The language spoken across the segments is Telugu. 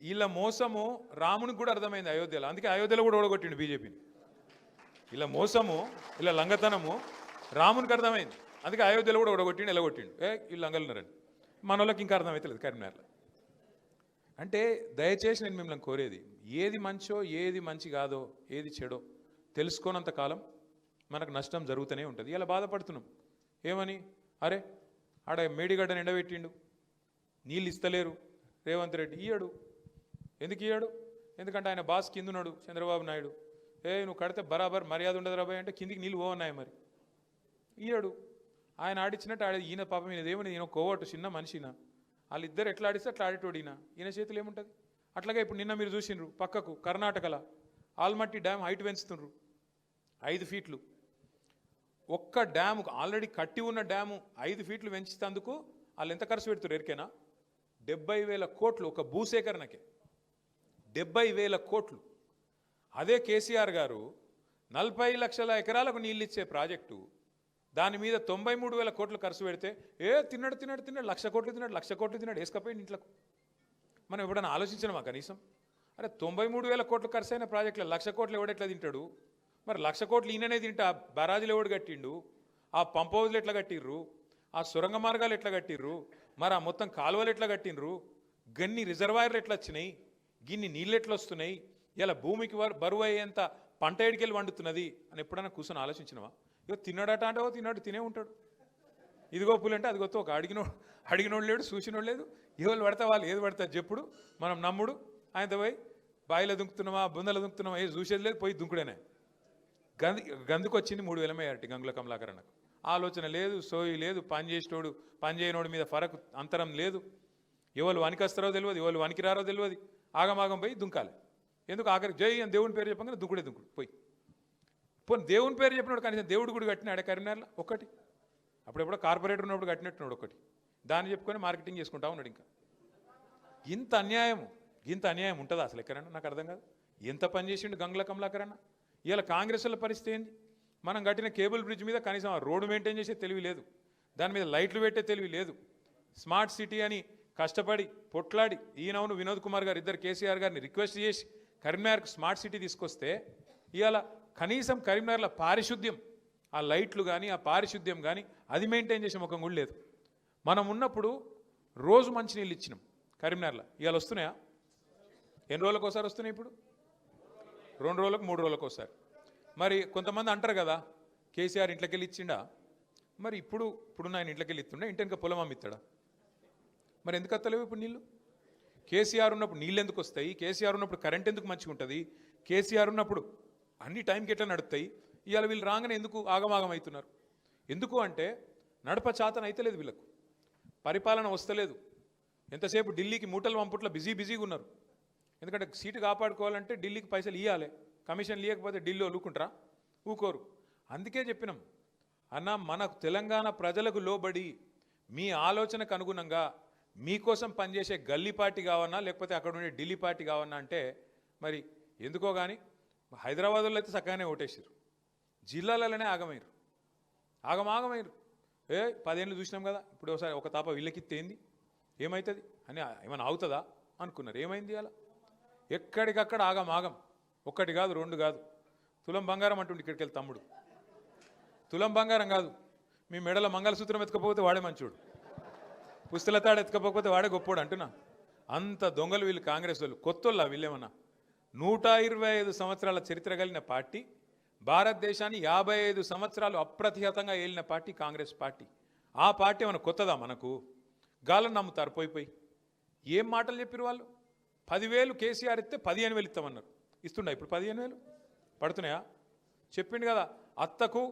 వీళ్ళ మోసము రామునికి కూడా అర్థమైంది అయోధ్యలో, అందుకే అయోధ్యలో కూడా ఓడగొట్టిండు బీజేపీని. ఇలా మోసము, ఇలా లంగతనము రామునికి అర్థమైంది, అందుకే అయోధ్యలో కూడా ఓడగొట్టిండు, ఎలగొట్టిండు. వీళ్ళు లంగలున్నారని మన వాళ్ళకి ఇంకా అర్థమవుతలేదు కరీంనగర్లో. అంటే దయచేసి నేను మిమ్మల్ని కోరేది, ఏది మంచో ఏది మంచి కాదో ఏది చెడో తెలుసుకోనంత కాలం మనకు నష్టం జరుగుతూనే ఉంటుంది. ఇలా బాధపడుతున్నాం ఏమని, అరే ఆడ మేడిగడ్డను ఎండబెట్టిండు, నీళ్ళు ఇస్తలేరు రేవంత్ రెడ్డి, ఇయ్యడు. ఎందుకు ఇయ్యాడు? ఎందుకంటే ఆయన బాస్ కింద ఉన్నాడు చంద్రబాబు నాయుడు. నువ్వు కడితే బరాబర్ మర్యాద ఉండదు రాబాయ్ అంటే కిందికి నీళ్ళు పోవన్నాయి, మరి ఇయ్యాడు. ఆయన ఆడిచ్చినట్టు ఈయన పాపం ఈయన ఏమని, ఈయన కోవట్టు చిన్న మనిషిన, వాళ్ళిద్దరు ఎట్లా ఆడిస్తే అట్లా ఆడేటోడు ఈయన చేతులు ఏముంటుంది. అట్లాగే ఇప్పుడు నిన్న మీరు చూసిండ్రు పక్కకు కర్ణాటకలో ఆల్మట్టి డ్యామ్ హైట్ పెంచుతుండ్రు 5 ఫీట్లు. ఒక్క డ్యాము ఆల్రెడీ కట్టి ఉన్న డ్యాము 5 ఫీట్లు పెంచుతందుకు వాళ్ళు ఎంత ఖర్చు పెడుతున్నారు ఎరికేనా? 70,000 కోట్లు ఒక భూసేకరణకే, 70,000 కోట్లు. అదే కేసీఆర్ గారు 40 లక్షల ఎకరాలకు నీళ్ళు ఇచ్చే ప్రాజెక్టు, దాని మీద 93,000 కోట్లు ఖర్చు పెడితే తిన్నాడు 1,00,000 కోట్లు తిన్నాడు వేసుకపోయింది ఇంట్లోకి. మనం ఎప్పుడైనా ఆలోచించినామా కనీసం? అరే 93,000 కోట్లు ఖర్చు అయిన ప్రాజెక్టులో 1,00,000 కోట్లు ఎవడెట్లా తింటాడు? మరి 1,00,000 కోట్లు ఈయననే తింటా, బరాజులు ఎవడు కట్టిండు, ఆ పంప్ హౌజ్లు ఎట్లా కట్టిర్రు, ఆ సొరంగ మార్గాలు ఎట్లా కట్టిర్రు, మరి ఆ మొత్తం కాలువలు ఎట్లా కట్టిండ్రు, గన్ని రిజర్వాయర్లు ఎట్లా వచ్చినాయి, గిన్ని నీళ్ళు ఎట్లా వస్తున్నాయి, ఇలా భూమికి బరువు అయ్యేంత పంట ఎడికెళ్ళి వండుతున్నది అని ఎప్పుడైనా కూర్చొని ఆలోచించినవా? ఇగో తిన్నాడట అంటే తిన్నాడు, తినే ఉంటాడు. ఇదిగో పూలు అంటే అదిగొత్తో ఒక అడిగినోడు లేడు, చూసినోడు లేదు. ఎవరు పడతా వాళ్ళు ఏది పడతారు చెప్పుడు, మనం నమ్ముడు. ఆయనతో పోయి బాయిలో దుంకుతున్నామా బుందలో దుంకుతున్నామా ఏది చూసేది లేదు, పోయి దుంకుడేనే. గందుకు వచ్చింది 3,000 మేయారటి గంగుల కమలాకరణకు. ఆలోచన లేదు, సోయి లేదు, పని చేసేటోడు పని చేయనోడి మీద ఫరక్ అంతరం లేదు. ఎవరు వనికొస్తారో తెలియదు, ఎవరు వనికిరారో తెలియదు, ఆగమాగం పోయి దుంకాలి. ఎందుకు? ఆఖరికి జై అని దేవుని పేరు చెప్పగానే దుంకుడు పోయి పోనీ దేవుని పేరు చెప్పినాడు, కనీసం దేవుడు గుడి కట్టినాడే కరీంనగర్లో ఒక్కటి. అప్పుడెప్పుడో కార్పొరేటర్ ఉన్నప్పుడు కట్టినట్టున్నాడు ఒకటి, దాన్ని చెప్పుకొని మార్కెటింగ్ చేసుకుంటా ఉన్నాడు. ఇంకా ఇంత అన్యాయం ఉంటుందా అసలు ఎక్కడన్నా? నాకు అర్థం కాదు. ఎంత పని చేసిండు గంగుల కమలాకరన్న. ఇవాళ కాంగ్రెస్ల పరిస్థితి ఏంది? మనం కట్టిన కేబుల్ బ్రిడ్జ్ మీద కనీసం ఆ రోడ్డు మెయింటైన్ చేసే తెలివి లేదు, దాని మీద లైట్లు పెట్టే తెలివి లేదు. స్మార్ట్ సిటీ అని కష్టపడి పొట్లాడి ఈయనవును వినోద్ కుమార్ గారు ఇద్దరు కేసీఆర్ గారిని రిక్వెస్ట్ చేసి కరీంనగర్కు స్మార్ట్ సిటీ తీసుకొస్తే ఇవాళ కనీసం కరీంనగర్లో పారిశుద్ధ్యం, ఆ లైట్లు కానీ ఆ పారిశుద్ధ్యం కానీ అది మెయింటైన్ చేసే ముఖం కూడా లేదు. మనం ఉన్నప్పుడు రోజు మంచినీళ్ళు ఇచ్చినాం కరీంనగర్లో, ఇవాళ వస్తున్నాయా? ఎన్ని రోజులకు ఒకసారి వస్తున్నాయి? ఇప్పుడు 2 రోజులకు 3 రోజులకు ఒకసారి. మరి కొంతమంది అంటారు కదా కేసీఆర్ ఇంట్లోకి వెళ్ళి ఇచ్చిండా, మరి ఇప్పుడున్న ఆయన ఇంట్లోకి వెళ్ళి ఇస్తుండే, ఇంటి వెనక పొలం అమ్మిస్తాడా? మరి ఎందుకు వస్తలేవు ఇప్పుడు నీళ్ళు? కేసీఆర్ ఉన్నప్పుడు నీళ్ళు ఎందుకు వస్తాయి? కేసీఆర్ ఉన్నప్పుడు కరెంట్ ఎందుకు మంచిగా ఉంటుంది? కేసీఆర్ ఉన్నప్పుడు అన్ని టైంకి ఎట్లా నడుస్తాయి? ఇవాళ వీళ్ళు రాగానే ఎందుకు ఆగమాగం అవుతున్నారు? ఎందుకు అంటే నడప చాతన అయితలేదు వీళ్ళకు, పరిపాలన వస్తలేదు. ఎంతసేపు ఢిల్లీకి మూటలు పంపుట్ల బిజీగా ఉన్నారు. ఎందుకంటే సీటు కాపాడుకోవాలంటే ఢిల్లీకి పైసలు ఇవ్వాలి, కమిషన్ ఇవ్వకపోతే ఢిల్లీ ఊరుకుంటారా? ఊకోరు. అందుకే చెప్పినాం అన్న, మనకు తెలంగాణ ప్రజలకు లోబడి మీ ఆలోచనకు అనుగుణంగా మీకోసం పనిచేసే గల్లీ పార్టీ కావన్నా లేకపోతే అక్కడ ఉండే ఢిల్లీ పార్టీ కావన్నా అంటే మరి ఎందుకో కానీ హైదరాబాద్లో అయితే చక్కగానే ఓటేసారు, జిల్లాలలోనే ఆగమైరు. 10 ఏళ్ళు చూసినాం కదా, ఇప్పుడు ఒకసారి ఒక తాప వీళ్ళకిస్తే ఏంది ఏమవుతుంది అని ఏమైనా అవుతుందా అనుకున్నారు. ఏమైంది? అలా ఎక్కడికక్కడ ఆగం. ఒక్కటి కాదు 2 కాదు, తులం బంగారం అంటుండే ఇక్కడికి వెళ్ళి తమ్ముడు. తులం బంగారం కాదు, మీ మెడల మంగళసూత్రం ఎత్తుకపోతే వాడే మంచోడు, పుస్తల తాడు ఎత్తుకపోతే వాడే గొప్పోడు అంటున్నా. అంత దొంగలు వీళ్ళు కాంగ్రెస్ వాళ్ళు. కొత్తోళ్ళ వీళ్ళేమన్నా? 125 సంవత్సరాల చరిత్ర కలిగిన పార్టీ, భారతదేశాన్ని 55 సంవత్సరాలు అప్రతిహతంగా ఏలిన పార్టీ కాంగ్రెస్ పార్టీ. ఆ పార్టీ ఏమైనా కొత్తదా మనకు? గాలను నమ్ముతారు పోయి. ఏం మాటలు చెప్పారు వాళ్ళు? 10,000 కేసీఆర్ ఇస్తే 15,000 ఇస్తామన్నారు. ఇస్తుండ ఇప్పుడు 15,000 పడుతున్నాయా? చెప్పిండు కదా, అత్తకు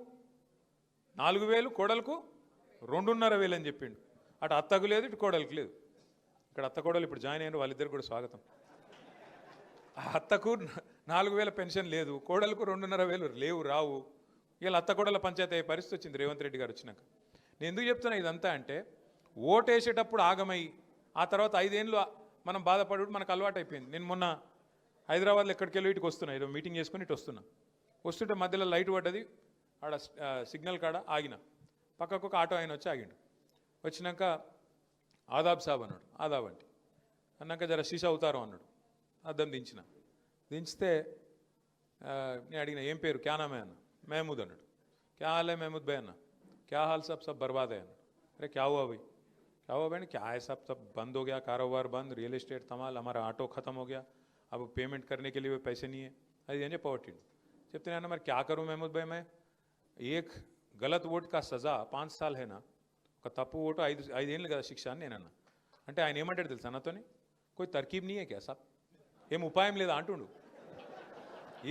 4,000 కోడలకు 2,500 అని చెప్పిండు. అటు అత్తకు లేదు, ఇటు కోడలికి లేదు. ఇక్కడ అత్త కోడలు ఇప్పుడు జాయిన్ అయిన వాళ్ళిద్దరు కూడా స్వాగతం. అత్తకు 4,000 పెన్షన్ లేదు, కోడలకు 2,500 లేవు, రావు. ఇలా అత్త కోడల పంచాయతీ అయ్యే పరిస్థితి వచ్చింది రేవంత్ రెడ్డి గారు వచ్చినాక. నేను ఎందుకు చెప్తున్నా ఇదంతా అంటే, ఓటేసేటప్పుడు ఆగమై ఆ తర్వాత 5 ఏళ్ళు మనం బాధపడు మనకు అలవాటు అయిపోయింది. నేను మొన్న హైదరాబాద్లో ఎక్కడికి వెళ్ళి ఇటుకు వస్తున్నా, ఏదో మీటింగ్ చేసుకుని ఇటు వస్తుంటే మధ్యలో లైట్ పడ్డది, ఆడ సిగ్నల్ కాడ ఆగిన. పక్కకు ఒక ఆటో ఆయన వచ్చి ఆగిండు. వచ్చినాక ఆదాబ్ సాబ్ అన్నాడు. ఆదాబ్ అంటే అన్నాక జర శీష అవుతారు అన్నాడు. అద్దం దించితే నేను అడిగిన ఏం పేరు క్యా నామే అన్న మహమూద్ అన్నాడు. క్యా హాల్ హై మహమూద్ భాయ్ అన్న. క్యా హాల్ సబ్ బర్బాద్ హై అన్నాడు. అరే క్యా హువా భాయ్ क्या हुआ बहन क्या है सब बंद हो गया, कारोबार बंद, रियल एस्टेट तमाल, हमारा ऑटो खत्म हो गया, अब पेमेंट करने के लिए पैसे नहीं है. అది ఏం చెప్పవట్టిండు. చెప్తున్నాను మరి క్యా కరూ మహమూద్ భాయ్ మే ఏక్ గలత్ ఓట్ కా సజా 5 సాల్ హేనా, ఒక తప్పు ఓటు 5 ఏళ్ళు కదా శిక్ష అని నేనన్నా. అంటే ఆయన ఏమంటాడు తెలుసా నాతోని, కోయి తర్కీబ్ నీయే క్యా సాబ్, ఏం ఉపాయం లేదా అంటుండు.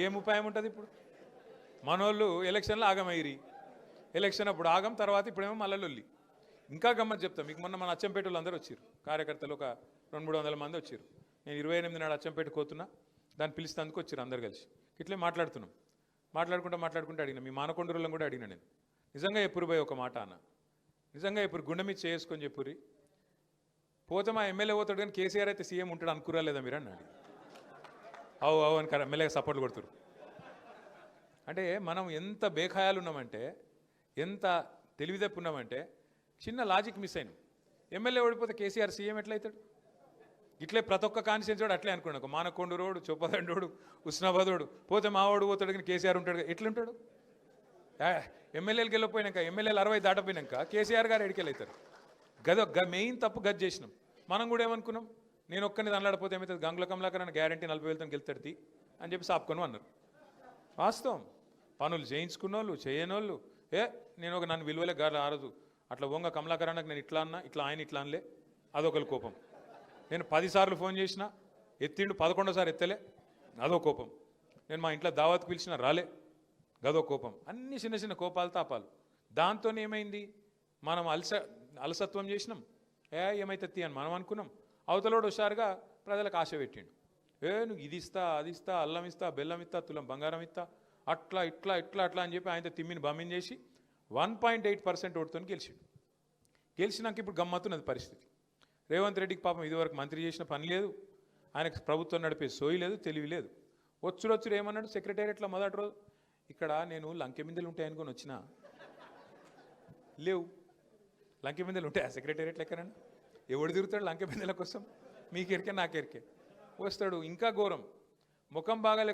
ఏం ఉపాయం ఉంటుంది ఇప్పుడు? మనోళ్ళు ఎలక్షన్లో ఆగమయ్యి, ఎలక్షన్ అప్పుడు ఆగం, తర్వాత ఇప్పుడేమో మళ్ళీ లొల్లి. ఇంకా గమ్మత్ చెప్తాం మీకు. మొన్న మన అచ్చంపేట వాళ్ళు అందరూ వచ్చారు, కార్యకర్తలు ఒక 200-300 మంది వచ్చారు. నేను 28 నాడు అచ్చంపేట కోతున్నా, దాన్ని పిలిస్తేందుకు వచ్చారు అందరు కలిసి. ఇట్లే మాట్లాడుకుంటూ అడిగిన మీ మానకొండూరులను కూడా అడిగిన నేను, నిజంగా ఎప్పుడు పోయి ఒక మాట అన్న, నిజంగా ఇప్పుడు గుండె మీద చేసుకొని చెప్పుర్రి, పోతే మా ఎమ్మెల్యే పోతాడు కానీ కేసీఆర్ అయితే సీఎం ఉంటాడు అనుకురా లేదా మీరు అన్నాడు. అవు అని ఎమ్మెల్యేగా సపోర్ట్లు కొడుతురు. అంటే మనం ఎంత బేఖాయాలు ఉన్నామంటే, ఎంత తెలివితప్పు ఉన్నామంటే, చిన్న లాజిక్ మిస్ అయిన. ఎమ్మెల్యే ఓడిపోతే కేసీఆర్ సీఎం ఎట్లయితాడు? ఇట్లే ప్రతి ఒక్క కాన్స్టిట్యూన్సీ వాడు అట్లే అనుకున్నాడు. మానకొండూరోడు, చొప్పదండోడు, ఉస్నాబాదోడు పోతే మావాడు పోతాడు కానీ కేసీఆర్ ఉంటాడు. ఎట్లుంటాడు? ఎమ్మెల్యేలకు వెళ్ళిపోయినాక, ఎమ్మెల్యేలు 60 దాటపోయినాక కేసీఆర్ గారు ఎడికెళ్ళవుతారు. మెయిన్ తప్పు గది చేసినాం. మనం కూడా ఏమనుకున్నాం, నేను ఒక్కరిని దానిలాడిపోతే ఏమవుతుంది, గంగుల కమలాకర్ అని గ్యారంటీ 40,000తో గెలుతాడు అని చెప్పి సాపుకొని అన్నారు. వాస్తవం. పనులు చేయించుకున్న వాళ్ళు, చేయనోళ్ళు, నేను ఒక నన్ను విలువలే గారు ఆరదు అట్లా వంగ కమలాకరానికి నేను ఇట్లా అన్నా, ఇట్లా ఆయన ఇట్లా అనలే, అదొకరి కోపం. నేను 10 సార్లు ఫోన్ చేసినా ఎత్తిండు, 11వ ఎత్తలే, అదో కోపం. నేను మా ఇంట్లో దావత్కు పిలిచినా రాలే, గదో కోపం. అన్ని చిన్న చిన్న కోపాలు, తాపాలు. దాంతో ఏమైంది, మనం అలసత్వం చేసినాం. ఏమైతే అని మనం అనుకున్నాం. అవతలోడు హుషారుగా ప్రజలకు ఆశ పెట్టిండు. నువ్వు ఇది ఇస్తా, అది ఇస్తా, అల్లం ఇస్తా, బెల్లం ఇస్తా, తులం బంగారం ఇస్తా, అట్లా ఇట్లా ఇట్లా అట్లా అని చెప్పి ఆయనతో తిమ్మిని బమ్మిని చేసి 1.8% ఓటుతో గెలిచినాక ఇప్పుడు గమ్మత్తున్నది పరిస్థితి. రేవంత్ రెడ్డికి పాపం ఇదివరకు మంత్రి చేసిన పని లేదు, ఆయనకు ప్రభుత్వం నడిపే సోయి లేదు, తెలివి లేదు. వచ్చుడు ఏమన్నాడు సెక్రటేరియట్లో మొదటి రోజు, ఇక్కడ నేను లంకెమిందలు ఉంటాయనుకొని వచ్చినా, లేవు. లంకెమిందలు ఉంటాయా సెక్రటేరియట్లు ఎక్కడన్నా? ఎవడు తిరుగుతాడు లంకెమిందల కోసం? మీకెరికే నాకెరికే వస్తాడు. ఇంకా ఘోరం, ముఖం బాగా